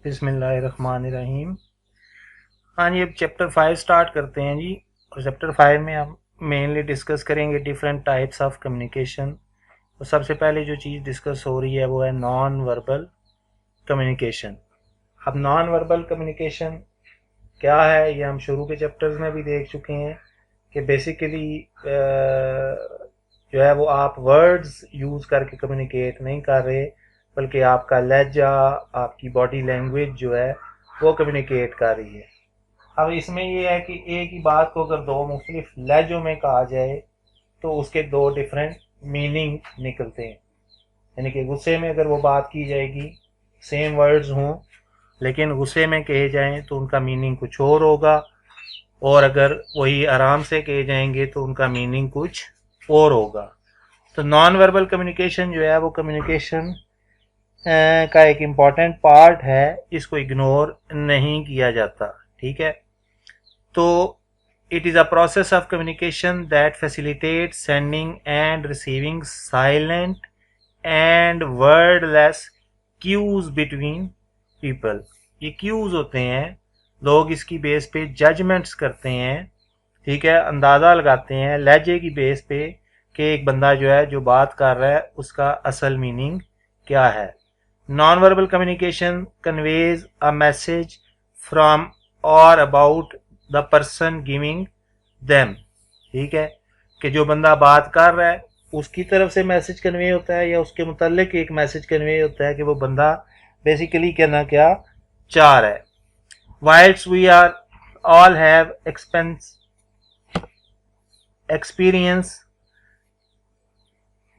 बिस्मिल्लाहिर्रहमानिर्रहीम। हाँ जी, अब चैप्टर 5 स्टार्ट करते हैं जी। और चैप्टर 5 में हम मेनली डिस्कस करेंगे डिफरेंट टाइप्स ऑफ कम्युनिकेशन। तो सबसे पहले जो चीज़ डिस्कस हो रही है वो है नॉन वर्बल कम्युनिकेशन। अब नॉन वर्बल कम्युनिकेशन क्या है, ये हम शुरू के चैप्टर्स में भी देख चुके हैं कि बेसिकली जो है वो आप वर्ड्स यूज़ करके कम्युनिकेट नहीं कर रहे, बल्कि आपका लहजा, आपकी बॉडी लैंग्वेज जो है वो कम्युनिकेट कर रही है। अब इसमें ये है कि एक ही बात को अगर दो मुख्तलिफ लहजों में कहा जाए तो उसके दो डिफरेंट मीनिंग निकलते हैं। यानी कि गुस्से में अगर वो बात की जाएगी, सेम वर्ड्स हों लेकिन गुस्से में कहे जाएं तो उनका मीनिंग कुछ और होगा, और अगर वही आराम से कहे जाएंगे तो उनका मीनिंग कुछ और होगा। तो नॉन वर्बल कम्युनिकेशन जो है वो कम्युनिकेशन का एक इम्पॉर्टेंट पार्ट है, इसको इग्नोर नहीं किया जाता। ठीक है, तो it is a process of communication that facilitates sending and receiving silent and wordless cues between people। ये cues होते हैं, लोग इसकी बेस पे जजमेंट्स करते हैं। ठीक है, अंदाज़ा लगाते हैं लहजे की बेस पे कि एक बंदा जो है जो बात कर रहा है उसका असल मीनिंग क्या है। Non verbal communication conveys a message from और about the person giving them. ठीक है, कि जो बंदा बात कर रहा है उसकी तरफ से मैसेज कन्वे होता है या उसके मुतल्लिक एक मैसेज कन्वे होता है कि वो बंदा बेसिकली कहना क्या चाह रहा है। Whiles we are all have experience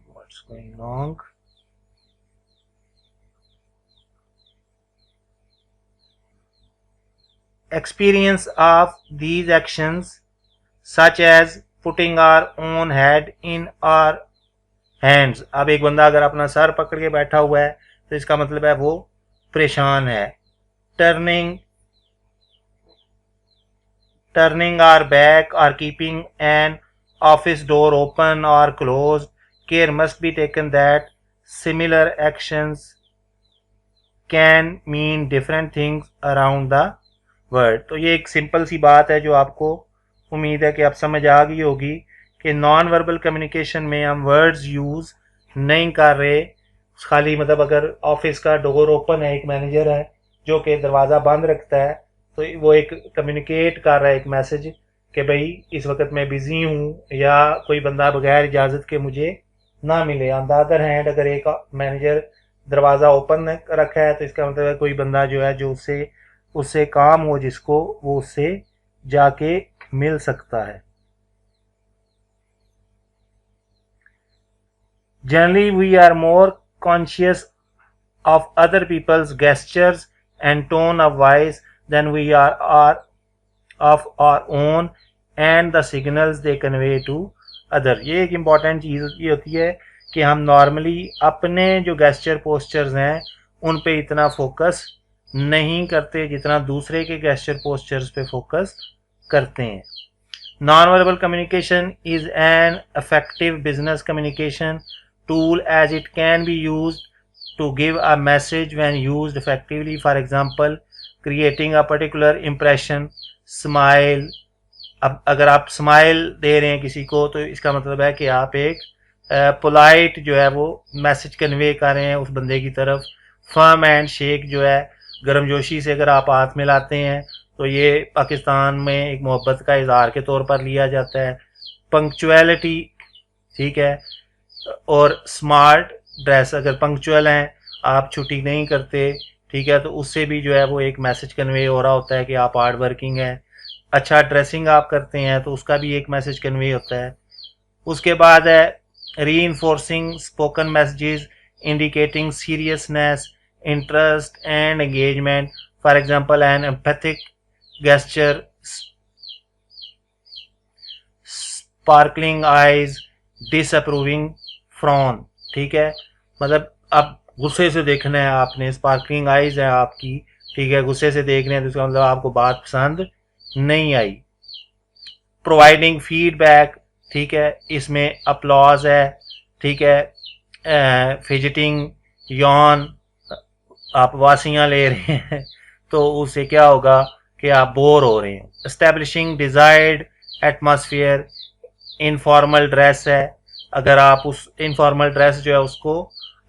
what's going wrong experience of these actions such as putting our own head in our hands। अब एक बंदा अगर अपना सर पकड़ के बैठा हुआ है तो इसका मतलब है वो परेशान है। Turning our back or keeping an office door open or closed, care must be taken that similar actions can mean different things around the word. तो ये एक सिंपल सी बात है जो आपको उम्मीद है कि आप समझ आ गई होगी कि नॉन वर्बल कम्युनिकेशन में हम वर्ड्स यूज़ नहीं कर रहे। खाली मतलब अगर ऑफिस का डोर ओपन है, एक मैनेजर है जो कि दरवाज़ा बंद रखता है, तो वो एक कम्युनिकेट कर रहा है एक मैसेज कि भाई इस वक्त मैं बिज़ी हूँ, या कोई बंदा बगैर इजाज़त के मुझे ना मिले। ऑन द अदर हैंड अगर एक मैनेजर दरवाज़ा ओपन रखा है तो इसका मतलब है कोई बंदा जो है जो उससे उससे काम हो जिसको, वो उससे जाके मिल सकता है। Generally we are more conscious of other people's gestures and tone of voice than we are of our own and the signals they convey to other। ये एक इम्पॉर्टेंट चीज़ ये होती है कि हम नॉर्मली अपने जो गेस्चर पोस्चर्स हैं उन पे इतना फोकस नहीं करते जितना दूसरे के गेस्चर पोस्चर्स पे फोकस करते हैं। Non verbal communication is an effective business communication tool as it can be used to give a message when used effectively। For example, creating a particular impression, smile। अब अगर आप smile दे रहे हैं किसी को तो इसका मतलब है कि आप एक पोलाइट जो है वो मैसेज कन्वे कर रहे हैं उस बंदे की तरफ। फर्म एंड शेक जो है, गर्मजोशी से अगर आप हाथ मिलाते हैं तो ये पाकिस्तान में एक मोहब्बत का इजहार के तौर पर लिया जाता है। पंक्चुअलिटी, ठीक है, और स्मार्ट ड्रेस, अगर पंक्चुअल हैं, आप छुट्टी नहीं करते, ठीक है, तो उससे भी जो है वो एक मैसेज कन्वे हो रहा होता है कि आप हार्ड वर्किंग हैं। अच्छा ड्रेसिंग आप करते हैं तो उसका भी एक मैसेज कन्वे होता है। उसके बाद है reinforcing spoken messages indicating seriousness, interest and engagement. For example an empathic gesture, sparkling eyes, disapproving frown. ठीक है, मतलब अब गुस्से से देखना है आपने, स्पार्कलिंग आइज है आपकी, ठीक है, गुस्से से देख रहे हैं तो इसका मतलब आपको बात पसंद नहीं आई। प्रोवाइडिंग फीडबैक, ठीक है, इसमें अपलॉज है, ठीक है, फिजिटिंग, यॉन, आप वासियाँ ले रहे हैं तो उससे क्या होगा कि आप बोर हो रहे हैं। Establishing desired atmosphere, informal dress है, अगर आप उस इनफॉर्मल ड्रेस जो है उसको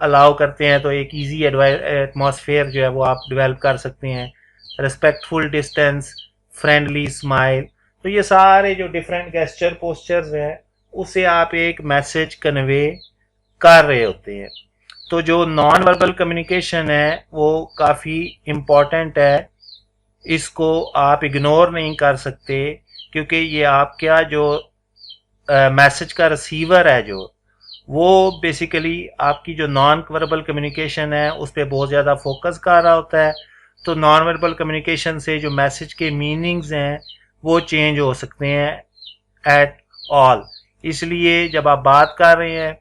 अलाउ करते हैं तो एक इजी एटमॉस्फेयर जो है वो आप डेवलप कर सकते हैं। रिस्पेक्टफुल डिस्टेंस, फ्रेंडली स्माइल, तो ये सारे जो डिफरेंट गेस्चर पोस्चर्स हैं उससे आप एक मैसेज कन्वे कर रहे होते हैं। तो जो नॉन वर्बल कम्युनिकेशन है वो काफ़ी इम्पॉर्टेंट है, इसको आप इग्नोर नहीं कर सकते, क्योंकि ये आपका जो मैसेज का रिसीवर है जो वो बेसिकली आपकी जो नॉन वर्बल कम्युनिकेशन है उस पर बहुत ज़्यादा फोकस कर रहा होता है। तो नॉन वर्बल कम्युनिकेशन से जो मैसेज के मीनिंग्स हैं वो चेंज हो सकते हैं एट ऑल। इसलिए जब आप बात कर रहे हैं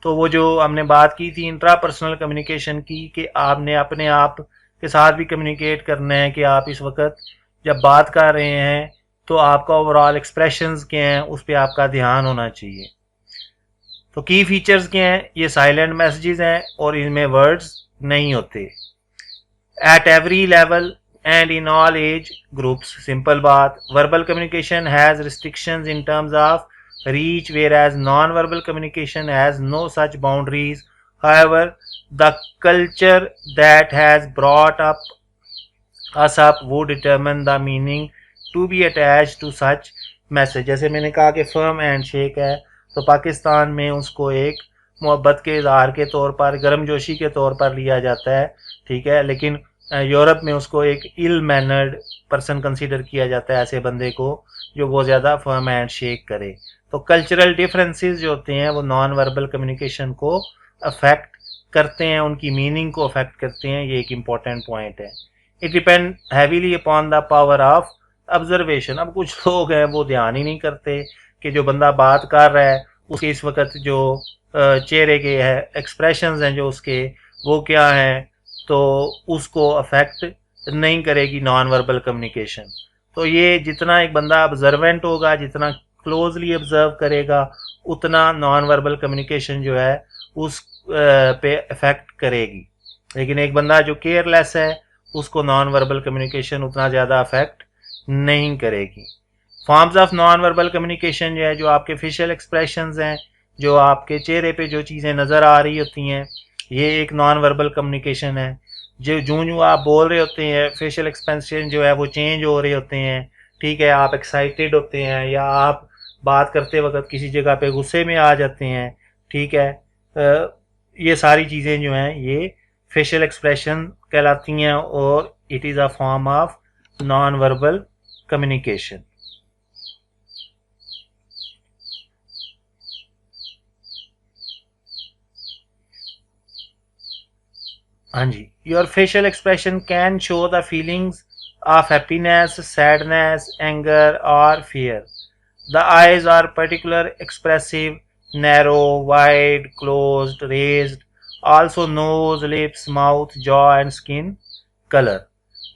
तो वो जो हमने बात की थी इंट्रा पर्सनल कम्युनिकेशन की, कि आपने अपने आप के साथ भी कम्युनिकेट करना है कि आप इस वक्त जब बात कर रहे हैं तो आपका ओवरऑल एक्सप्रेशंस क्या हैं उस पर आपका ध्यान होना चाहिए। तो की फीचर्स क्या हैं, ये साइलेंट मैसेजेस हैं और इनमें वर्ड्स नहीं होते। At every level and in all age groups, simple बात, verbal communication has restrictions in terms of reach, whereas non-verbal communication has no such boundaries. However, the culture that has brought us up would determine the meaning to be attached to such message. जैसे मैंने कहा कि firm hand shake है तो पाकिस्तान में उसको एक मोहब्बत के इजहार के तौर पर, गर्मजोशी के तौर पर लिया जाता है, ठीक है, लेकिन यूरोप में उसको एक इल मैनर्ड पर्सन कंसीडर किया जाता है, ऐसे बंदे को जो बहुत ज़्यादा फर्म हैंड शेक करे। तो कल्चरल डिफरेंसेस जो होते हैं वो नॉन वर्बल कम्युनिकेशन को अफेक्ट करते हैं, उनकी मीनिंग को अफेक्ट करते हैं, ये एक इम्पॉर्टेंट पॉइंट है। It depend heavily upon the power of observation. अब कुछ लोग हैं वो ध्यान ही नहीं करते कि जो बंदा बात कर रहा है उसके इस वक्त जो चेहरे के है एक्सप्रेशंस हैं जो उसके वो क्या हैं, तो उसको अफेक्ट नहीं करेगी नॉन वर्बल कम्युनिकेशन। तो ये जितना एक बंदा ऑब्जर्वेंट होगा, जितना क्लोजली ऑब्जर्व करेगा, उतना नॉन वर्बल कम्युनिकेशन जो है उस पे इफेक्ट करेगी। लेकिन एक बंदा जो केयरलेस है उसको नॉन वर्बल कम्युनिकेशन उतना ज़्यादा अफेक्ट नहीं करेगी। Forms of non verbal communication जो है, जो आपके फेशियल एक्सप्रेशंस हैं, जो आपके चेहरे पे जो चीज़ें नज़र आ रही होती हैं, ये एक नॉन वर्बल कम्युनिकेशन है। जो जो आप बोल रहे होते हैं, फेशियल एक्सप्रेशन जो है वो चेंज हो रहे होते हैं, ठीक है, आप एक्साइटेड होते हैं या आप बात करते वक्त किसी जगह पे गुस्से में आ जाते हैं, ठीक है, ये सारी चीज़ें जो हैं ये फेशियल एक्सप्रेशन कहलाती हैं और it is a form of non verbal communication. हाँ जी, your facial expression can show the feelings of happiness, sadness, anger, or fear. The eyes are particularly expressive, narrow, wide, closed, raised. Also nose, lips, mouth, jaw and skin color.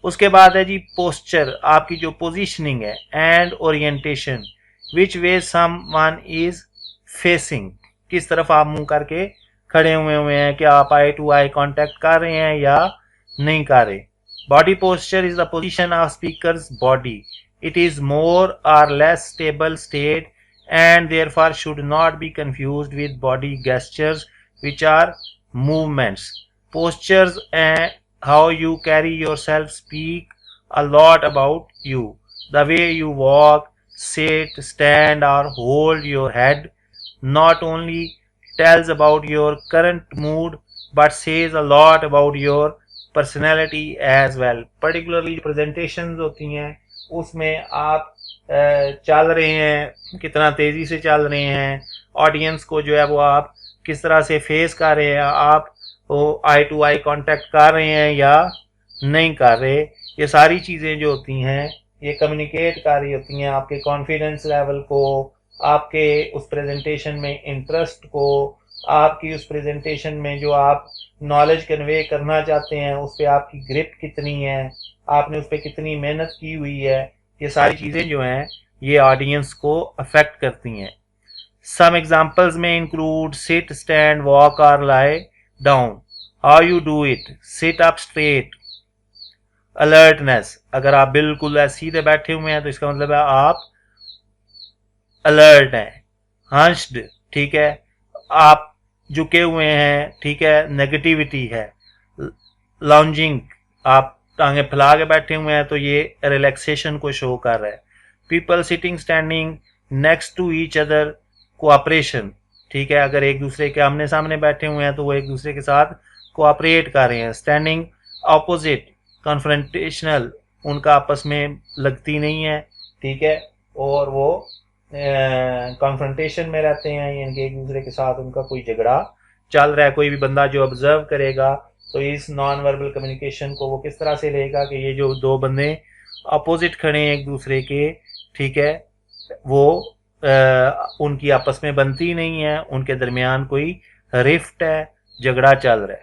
उसके बाद है जी posture, आपकी जो positioning है, and orientation, which way someone is facing, किस तरफ आप मुंह करके खड़े हुए हैं, क्या आप आई टू आई कांटेक्ट कर रहे हैं या नहीं कर रहे। Body posture is the position of speaker's body. It is more or less stable state and therefore should not be confused with body gestures, which are movements. Postures and how you carry yourself speak a lot about you. The way you walk, sit, stand or hold your head not only tells about your current mood but says a lot about your personality as well. Particularly presentations होती हैं उसमें आप चल रहे हैं, कितना तेज़ी से चल रहे हैं, ऑडियंस को जो है वो आप किस तरह से फेस कर रहे हैं, आप वो आई टू आई कांटेक्ट कर रहे हैं या नहीं कर रहे, ये सारी चीज़ें जो होती हैं ये कम्युनिकेट कर रही होती हैं आपके कॉन्फिडेंस लेवल को, आपके उस प्रेजेंटेशन में इंटरेस्ट को, आपकी उस प्रेजेंटेशन में जो आप नॉलेज कन्वे करना चाहते हैं उस पर आपकी ग्रिप कितनी है, आपने उस पर कितनी मेहनत की हुई है, ये सारी चीज़ें जो हैं ये ऑडियंस को अफेक्ट करती हैं। सम एग्जांपल्स में इंक्लूड सिट, स्टैंड, वॉक और lie down. How you do it, sit up straight, alertness, अगर आप बिल्कुल सीधे बैठे हुए हैं तो इसका मतलब है आप अलर्ट हैं। हंस्ड, ठीक है, आप झुके हुए हैं, ठीक है, नेगेटिविटी है। लाउंजिंग, आप टांगे फैला के बैठे हुए हैं तो ये रिलैक्सेशन को शो कर रहा है। People sitting standing next to each other, cooperation, ठीक है, अगर एक दूसरे के आमने सामने बैठे हुए हैं तो वो एक दूसरे के साथ कोऑपरेट कर रहे हैं। स्टैंडिंग ऑपोजिट, कन्फ्रंटेशनल, उनका आपस में लगती नहीं है, ठीक है, और वो कॉन्फ्रंटेशन में रहते हैं, यानी कि एक दूसरे के साथ उनका कोई झगड़ा चल रहा है। कोई भी बंदा जो ऑब्जर्व करेगा तो इस नॉन वर्बल कम्युनिकेशन को वो किस तरह से लेगा कि ये जो दो बंदे अपोजिट खड़े हैं एक दूसरे के, ठीक है, वो उनकी आपस में बनती नहीं है, उनके दरमियान कोई रिफ्ट है, झगड़ा चल रहा है।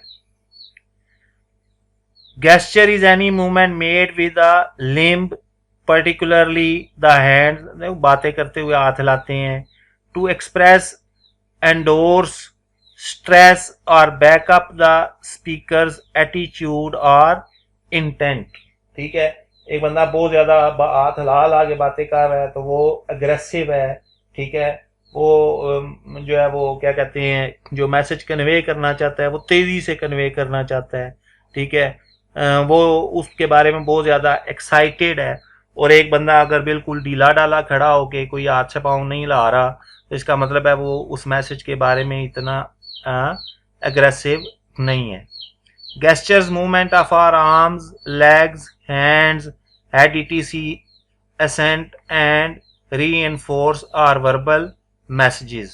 Gesture is any movement made with a limb, particularly the hand, बातें करते हुए हाथ हिलाते हैं। टू एक्सप्रेस, एंडोर्स, स्ट्रेस और बैकअप द स्पीकर्स एटीट्यूड और इंटेंट, ठीक है, एक बंदा बहुत ज्यादा हाथ हिला ला के बातें कर रहा है तो वो अग्रेसिव है, ठीक है, वो जो है वो क्या कहते हैं, जो मैसेज कन्वे करना चाहता है वो तेजी से कन्वे करना चाहता है, ठीक है, वो उसके बारे में बहुत ज्यादा एक्साइटेड है। और एक बंदा अगर बिल्कुल ढीला डाला खड़ा होके कोई हाथ से पाँव नहीं ला रहा तो इसका मतलब है वो उस मैसेज के बारे में इतना अग्रेसिव नहीं है। Gestures, movement of our arms, legs, hands, head etc assent and reinforce our verbal messages.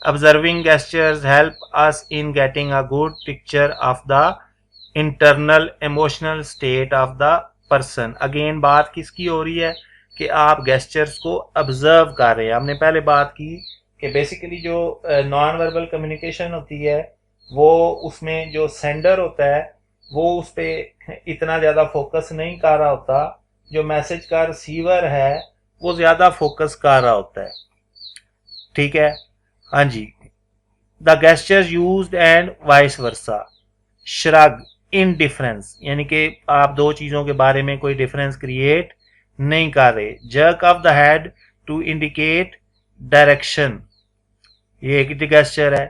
Observing gestures help us in getting a good picture of the internal emotional state of the person. Again बात किसकी हो रही है कि आप gestures को observe कर रहे हैं। हमने पहले बात की कि बेसिकली जो नॉन वर्बल कम्युनिकेशन होती है वो उसमें जो सेंडर होता है वो उस पर इतना ज़्यादा फोकस नहीं कर रहा होता, जो मैसेज का रिसीवर है वो ज़्यादा फोकस कर रहा होता है, ठीक है। हाँ जी, the gestures used and vice versa. Shrug, indifference, यानी कि आप दो चीज़ों के बारे में कोई डिफरेंस क्रिएट नहीं कर रहे। Jerk of the head to indicate direction, ये एक गेस्चर है।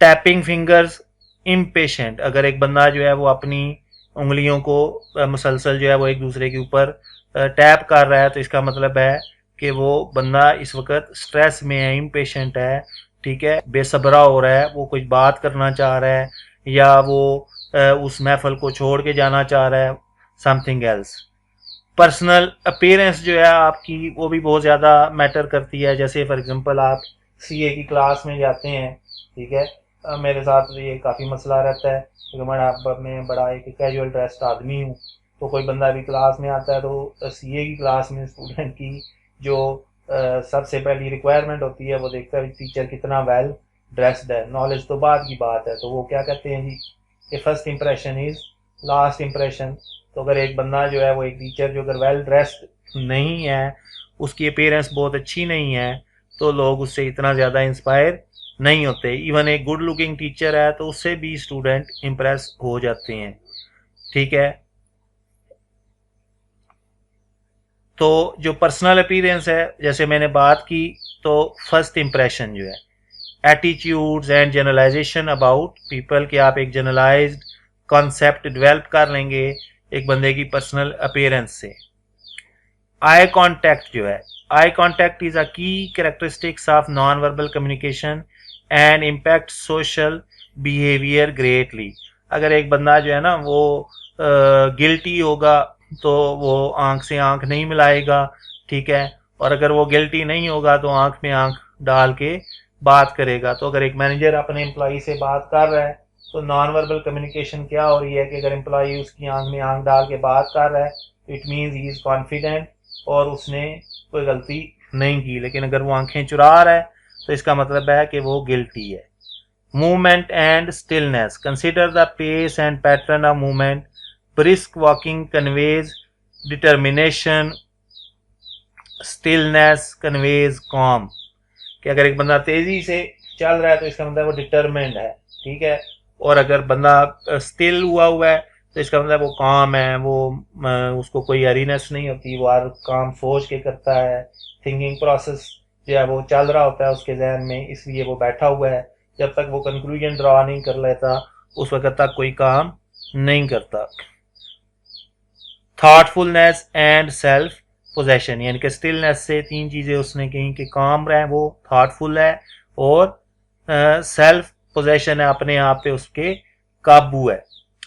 टैपिंग फिंगर्स, इम्पेशेंट, अगर एक बंदा जो है वो अपनी उंगलियों को मुसलसल जो है वो एक दूसरे के ऊपर टैप कर रहा है तो इसका मतलब है कि वो बंदा इस वक्त स्ट्रेस में है, इम्पेशेंट है, ठीक है, बेसब्रा हो रहा है, वो कुछ बात करना चाह रहा है या वो उस महफल को छोड़ के जाना चाह रहा है, समथिंग एल्स। पर्सनल अपीयरेंस जो है आपकी वो भी बहुत ज़्यादा मैटर करती है। जैसे फॉर एग्जांपल आप सीए की क्लास में जाते हैं, ठीक है, मेरे साथ ये काफ़ी मसला रहता है क्योंकि मैं बड़ा एक कैजुअल ड्रेस्ड आदमी हूँ, तो कोई बंदा भी क्लास में आता है तो सीए की क्लास में स्टूडेंट की जो सबसे पहली रिक्वायरमेंट होती है वो देखता है टीचर कितना वेल ड्रेस्ड है। नॉलेज तो बाद की बात है, तो वो क्या कहते हैं जी कि first impression is last impression. तो अगर एक बंदा जो है वो एक टीचर जो अगर वेल ड्रेस्ड नहीं है, उसकी अपीयरेंस बहुत अच्छी नहीं है, तो लोग उससे इतना ज़्यादा इंस्पायर नहीं होते। इवन एक गुड लुकिंग टीचर है तो उससे भी स्टूडेंट इम्प्रेस हो जाते हैं, ठीक है। तो जो पर्सनल अपीयरेंस है जैसे मैंने बात की, तो फर्स्ट इंप्रेशन जो है, attitudes and generalization about people, कि आप एक जनरलाइज्ड कॉन्सेप्ट डेवलप कर लेंगे एक बंदे की पर्सनल अपीयरेंस से। आई कांटेक्ट जो है, आई कांटेक्ट इज अ की characteristics of non verbal communication and impact social behaviour greatly. अगर एक बंदा जो है ना वो गिल्टी होगा तो वो आंख से आंख नहीं मिलाएगा, ठीक है, और अगर वो गिल्टी नहीं होगा तो आंख में आंख डाल के बात करेगा। तो अगर एक मैनेजर अपने एम्प्लॉय से बात कर रहा है तो नॉन वर्बल कम्युनिकेशन क्या हो रही है कि अगर एम्प्लॉय उसकी आंख में आंख डाल के बात कर रहा है तो it means he is confident और उसने कोई गलती नहीं की। लेकिन अगर वो आंखें चुरा रहा है तो इसका मतलब है कि वो गिल्टी है। Movement and stillness, consider the pace and pattern of movement. Brisk walking conveys determination, stillness conveys calm, कि अगर एक बंदा तेजी से चल रहा है तो इसका मतलब वो डिटर्मिन्ड है, ठीक है, और अगर बंदा स्टिल हुआ है तो इसका मतलब वो काम है, वो उसको कोई हरीनेस नहीं होती, वो हर काम सोच के करता है, थिंकिंग प्रोसेस जो है वो चल रहा होता है उसके जहन में, इसलिए वो बैठा हुआ है। जब तक वो कंक्लूजन ड्रा नहीं कर लेता उस वक्त तक कोई काम नहीं करता। थॉटफुलनेस एंड सेल्फ पोजेशन, यानी कि स्टिलनेस से तीन चीजें उसने कही कि काम रहे, वो थॉटफुल है और सेल्फ पोजेशन है, अपने आप पे उसके काबू है।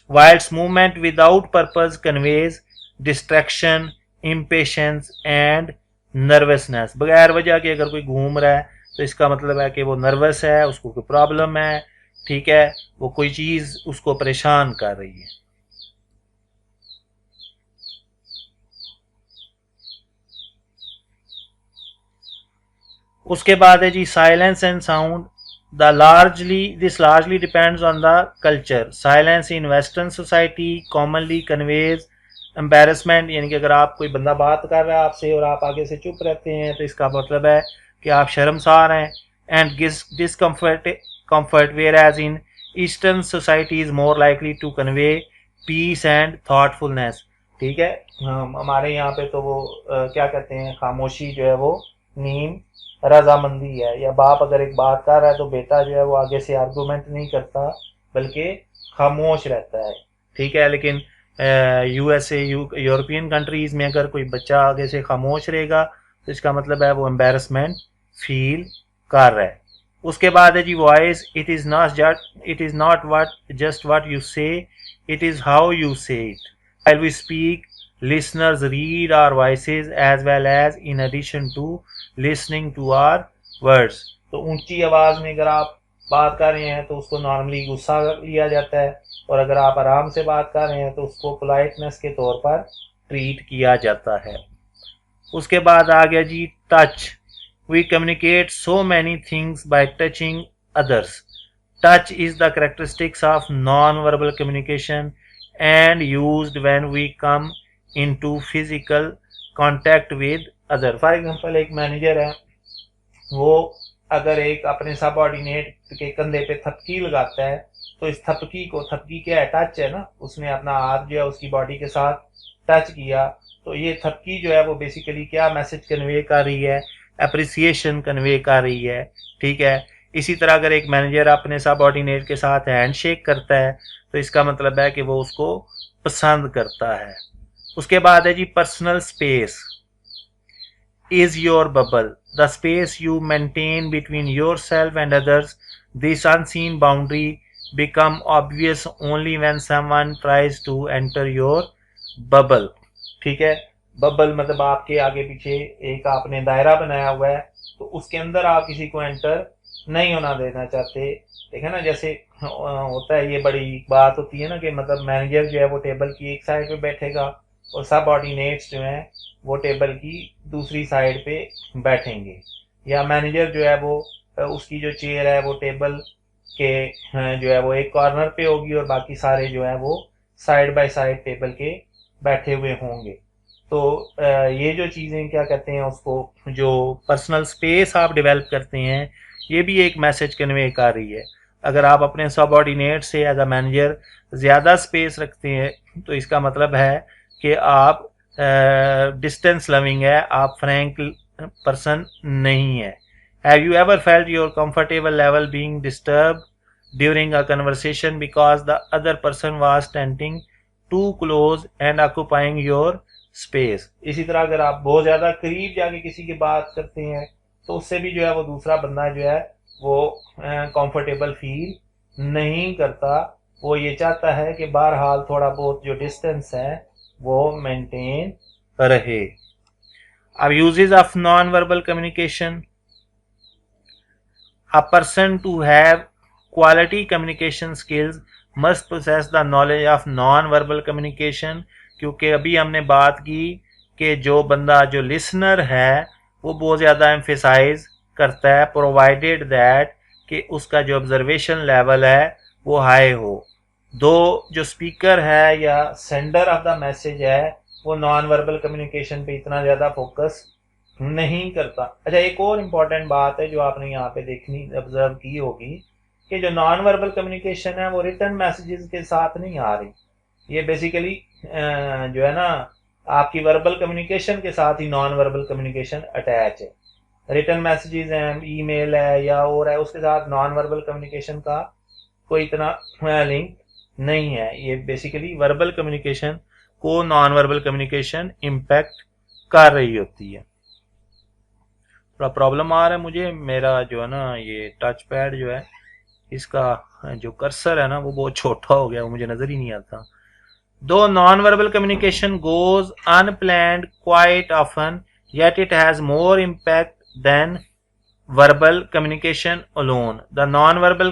Wilde's movement without purpose conveys distraction, impatience and nervousness. बगैर वजह के अगर कोई घूम रहा है तो इसका मतलब है कि वो नर्वस है, उसको कोई प्रॉब्लम है, ठीक है, वो कोई चीज उसको परेशान कर रही है। उसके बाद है जी silence and sound. The largely this largely depends on the culture. Silence in western society commonly conveys embarrassment, यानी कि अगर आप कोई बंदा बात कर रहा है आपसे और आप आगे से चुप रहते हैं तो इसका मतलब है कि आप शर्मसार हैं। And discomfort comfort, whereas in eastern society is more likely to convey peace and thoughtfulness। ठीक है, हमारे यहाँ पे तो वो क्या कहते हैं, खामोशी जो है वो नीम रजामंदी है। या बाप अगर एक बात कर रहा है तो बेटा जो है वो आगे से आर्गूमेंट नहीं करता बल्कि खामोश रहता है। ठीक है, लेकिन यूएसए यूरोपियन कंट्रीज में अगर कोई बच्चा आगे से खामोश रहेगा तो इसका मतलब है वो एम्बेरसमेंट फील कर रहा है। उसके बाद है जी voice. It is not what just what you say, it is how you say it. while we speak, listeners read our voices as well as in addition to listening to our words। तो ऊंची आवाज में अगर आप बात कर रहे हैं तो उसको नॉर्मली गुस्सा लिया जाता है, और अगर आप आराम से बात कर रहे हैं तो उसको पोलाइटनेस के तौर पर ट्रीट किया जाता है। उसके बाद आ गया जी touch. We communicate so many things by touching others. Touch is the characteristics of non verbal communication and used when we come into physical contact with other। For example एक मैनेजर है, वो अगर एक अपने सबऑर्डिनेट के कंधे पे थपकी लगाता है तो इस थपकी को, थपकी क्या है, टच है ना, उसने अपना हाथ जो है उसकी बॉडी के साथ टच किया, तो ये थपकी जो है वो बेसिकली क्या मैसेज कन्वे कर रही है, अप्रिसिएशन कन्वे कर रही है। ठीक है, इसी तरह अगर एक मैनेजर अपने सबऑर्डिनेट के साथ हैंडशेक करता है तो इसका मतलब है कि वो उसको पसंद करता है। उसके बाद है जी personal space. is your bubble, the space you maintain between yourself and others। This unseen boundary become obvious only when someone tries to enter your bubble। ठीक है, बबल मतलब आपके आगे पीछे एक आपने दायरा बनाया हुआ है, तो उसके अंदर आप किसी को एंटर नहीं होना देना चाहते। ठीक है ना, जैसे होता है, ये बड़ी बात होती है ना कि मतलब मैनेजर जो है वो टेबल की एक साइड पे बैठेगा और सब ऑर्डिनेट्स जो हैं वो टेबल की दूसरी साइड पे बैठेंगे, या मैनेजर जो है वो उसकी जो चेयर है वो टेबल के जो है वो एक कॉर्नर पे होगी और बाकी सारे जो है वो साइड बाय साइड टेबल के बैठे हुए होंगे। तो ये जो चीज़ें क्या कहते हैं उसको, जो पर्सनल स्पेस आप डेवलप करते हैं, ये भी एक मैसेज कन्वे कर रही है। अगर आप अपने सबऑर्डिनेट से एज अ मैनेजर ज़्यादा स्पेस रखते हैं तो इसका मतलब है कि आप डिस्टेंस लविंग है, आप फ्रैंक पर्सन नहीं है। Have you ever felt your comfortable level being disturb during a conversation because the other person was standing too close and occupying your space. इसी तरह अगर आप बहुत ज़्यादा करीब जाके किसी की बात करते हैं तो उससे भी जो है वो दूसरा बंदा जो है वो कंफर्टेबल फील नहीं करता, वो ये चाहता है कि बहरहाल थोड़ा बहुत जो डिस्टेंस है वो मेंटेन रहे। अब uses of non verbal communication. A person to have quality communication skills must possess the knowledge of non verbal communication. क्योंकि अभी हमने बात की कि जो बंदा जो लिसनर है वो बहुत ज़्यादा एम्फेसाइज करता है, प्रोवाइडेड दैट कि उसका जो ऑब्जर्वेशन लेवल है वो हाई हो। दो जो स्पीकर है या सेंडर ऑफ द मैसेज है वो नॉन वर्बल कम्युनिकेशन पे इतना ज़्यादा फोकस नहीं करता। अच्छा, एक और इम्पॉर्टेंट बात है जो आपने यहाँ पे देखनी ऑब्जर्व की होगी कि जो नॉन वर्बल कम्युनिकेशन है वो रिटर्न मैसेजेस के साथ नहीं आ रही। ये बेसिकली जो है ना आपकी वर्बल कम्युनिकेशन के साथ ही नॉन वर्बल कम्युनिकेशन अटैच है। रिटर्न मैसेजेस हैं, ईमेल है या और है, उसके साथ नॉन वर्बल कम्युनिकेशन का कोई इतना लिंक नहीं है। ये बेसिकली वर्बल कम्युनिकेशन को नॉन वर्बल कम्युनिकेशन इम्पैक्ट कर रही होती है। थोड़ा प्रॉब्लम आ रहा है मुझे, मेरा जो है ना ये टच पैड जो है इसका जो कर्सर है ना वो बहुत छोटा हो गया, वो मुझे नजर ही नहीं आता। Though non-verbal communication goes unplanned quite often, yet it has more impact than verbal communication alone. The non-verbal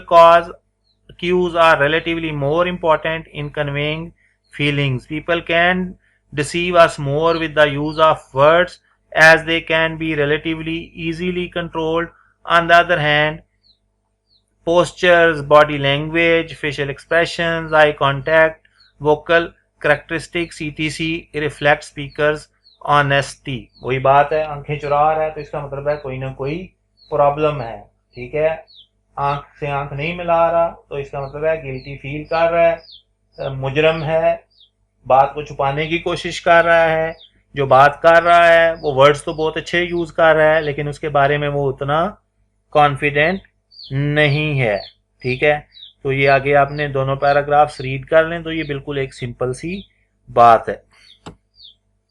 cues are relatively more important in conveying feelings. People can deceive us more with the use of words as they can be relatively easily controlled. On the other hand, postures, body language, facial expressions, eye contact, vocal characteristics etc reflect speakers honesty। वही बात है, आंखें चुरा रहा है तो इसका मतलब है कोई ना कोई प्रॉब्लम है। ठीक है, आंख से आंख नहीं मिला रहा तो इसका मतलब है गिल्टी फील कर रहा है, मुजरम है, बात को छुपाने की कोशिश कर रहा है। जो बात कर रहा है वो वर्ड्स तो बहुत अच्छे यूज कर रहा है लेकिन उसके बारे में वो उतना कॉन्फिडेंट नहीं है। ठीक है, तो ये आगे आपने दोनों पैराग्राफ्स रीड कर लें तो ये बिल्कुल एक सिंपल सी बात है।